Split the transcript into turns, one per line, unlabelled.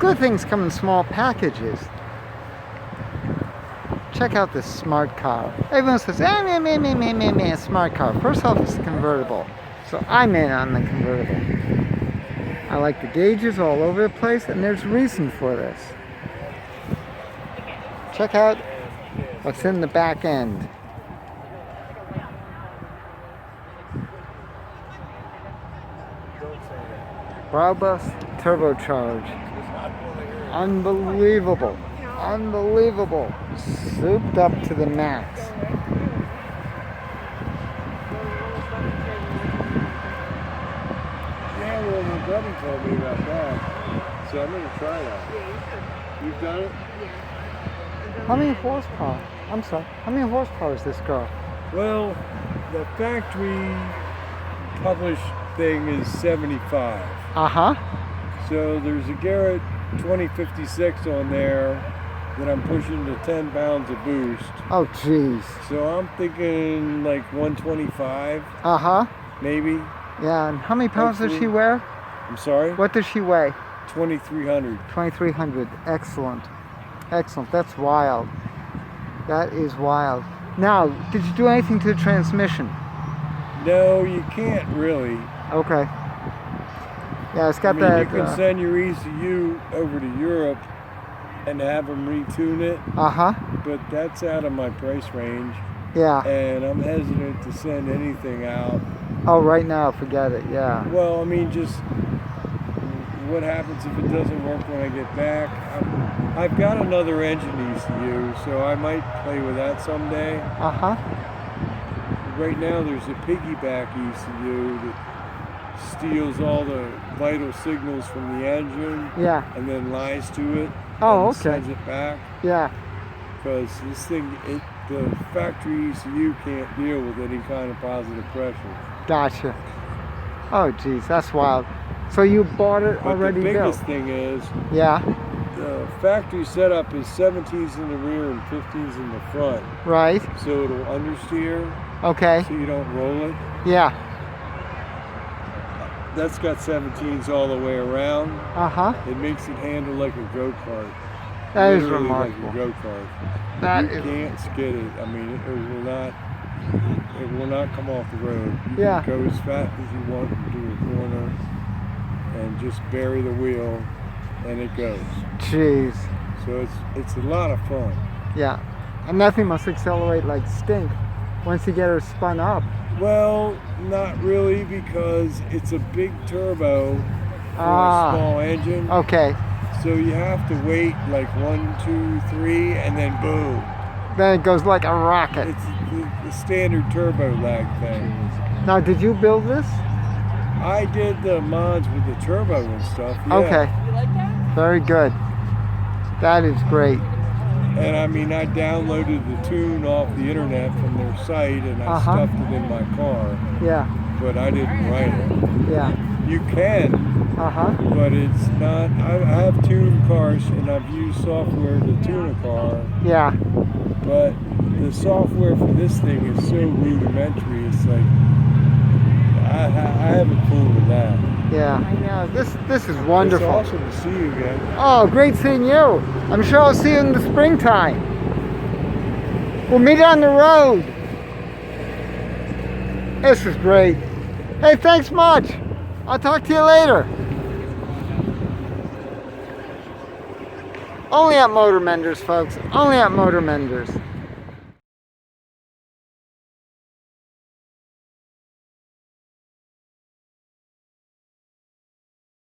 Good things come in small packages. Check out this smart car. Everyone says, meh, smart car. First off, it's a convertible. So I'm in on the convertible. I like the gauges all over the place, and there's a reason for this. Check out what's in the back end. Brabus turbocharged. Unbelievable. Unbelievable. Souped up to the max.
Yeah, well, my brother told me about that, so I'm going to try that.
Yeah, you should.
You've done it?
Yeah.
How many horsepower? I'm sorry. How many horsepower is this car?
Well, the factory published thing is 75.
Uh-huh.
So there's a Garrett 2056 on there that I'm pushing to 10 pounds of boost.
Oh, jeez.
So I'm thinking like 125,
Uh-huh.
maybe.
Yeah, and how many pounds does she
Hopefully.
wear?
I'm sorry?
What does she weigh?
2,300.
2,300. Excellent. Excellent. That's wild. That is wild. Now, did you do anything to the transmission?
No, you can't really.
Okay. Yeah, it's got
I mean,
that.
you can send your ECU over to Europe and have them retune it,
Uh-huh.
but that's out of my price range,
Yeah.
and I'm hesitant to send anything out.
Oh, right now, forget it. Yeah.
Well, I mean, just what happens if it doesn't work when I get back? I've got another engine ECU, so I might play with that someday.
Uh-huh.
Right now, there's a piggyback ECU that steals all the vital signals from the engine
Yeah.
and then lies to it.
Oh,
and
okay.
sends it back,
Yeah.
because this thing, the factory ECU can't deal with any kind of positive pressure.
Gotcha. Oh, geez, that's wild. So you bought it
But
already
the biggest
built?
thing is,
Yeah.
the factory setup is 17s in the rear and 15s in the front,
Right.
so it'll understeer,
Okay.
so you don't roll it.
Yeah.
That's got 17s all the way around.
Uh-huh.
It makes it handle like a go-kart.
That is
Literally
remarkable.
like a go-kart.
That
You
is.
can't skid it. I mean, it will not come off the road. You
Yeah.
can go as fast as you want to a corner and just bury the wheel, and it goes.
Jeez.
So it's a lot of fun.
Yeah. And nothing must accelerate like stink once you get her spun up.
Well, not really, because it's a big turbo for
Ah.
a small engine.
Okay.
So you have to wait like 1, 2, 3, and then boom.
Then it goes like a rocket.
It's the standard turbo lag thing.
Now, did you build this?
I did the mods with the turbo and stuff. Yeah.
Okay.
You like that?
Very good. That is great.
And I mean, I downloaded the tune off the internet from their site, and I
Uh-huh.
stuffed it in my car,
Yeah.
but I didn't write it.
Yeah.
You can,
Uh-huh.
but it's not. I have tuned cars, and I've used software to tune a car,
Yeah.
but the software for this thing is so rudimentary. It's like I haven't fooled with that.
Yeah. Yeah. This is wonderful.
It's awesome to see you again.
Oh, great seeing you. I'm sure I'll see you in the springtime. We'll meet on the road. This is great. Hey, thanks much. I'll talk to you later. Only at Motor Menders, folks. Only at Motor Menders.